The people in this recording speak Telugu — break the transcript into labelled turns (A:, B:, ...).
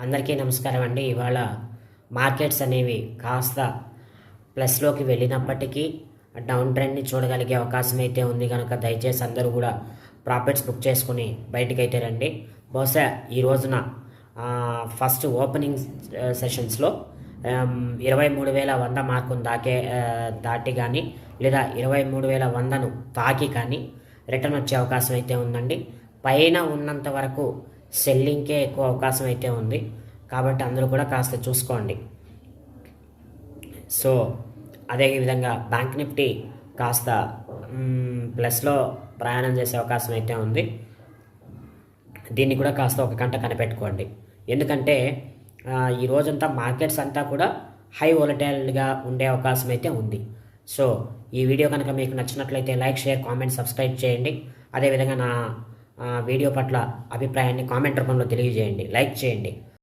A: అందరికీ నమస్కారం అండి. ఇవాళ మార్కెట్స్ అనేవి కాస్త ప్లస్లోకి వెళ్ళినప్పటికీ డౌన్ ట్రెండ్ని చూడగలిగే అవకాశం అయితే ఉంది కనుక దయచేసి అందరూ కూడా ప్రాఫిట్స్ బుక్ చేసుకుని బయటికైతే రండి. బహుశా ఈ రోజున ఫస్ట్ ఓపెనింగ్ సెషన్స్లో 23,100 మార్కును దాటి కానీ లేదా 23,100ను తాకి కానీ రిటర్న్ వచ్చే అవకాశం అయితే ఉందండి. పైన ఉన్నంత వరకు సెల్లింగ్కే ఎక్కువ అవకాశం అయితే ఉంది కాబట్టి అందరూ కూడా కాస్త చూసుకోండి. సో అదేవిధంగా బ్యాంక్ నిఫ్టీ కాస్త ప్లస్లో ప్రయాణం చేసే అవకాశం అయితే ఉంది. దీన్ని కూడా కాస్త ఒక గంట కనిపెట్టుకోండి. ఎందుకంటే ఈ రోజంతా మార్కెట్స్ అంతా కూడా హై వోలటైల్గా ఉండే అవకాశం అయితే ఉంది. సో ఈ వీడియో కనుక మీకు నచ్చినట్లయితే లైక్, షేర్, కామెంట్, సబ్స్క్రైబ్ చేయండి. అదేవిధంగా నా వీడియో పట్ల అభిప్రాయాన్ని కామెంట్ రూపంలో తెలియజేయండి, లైక్ చేయండి.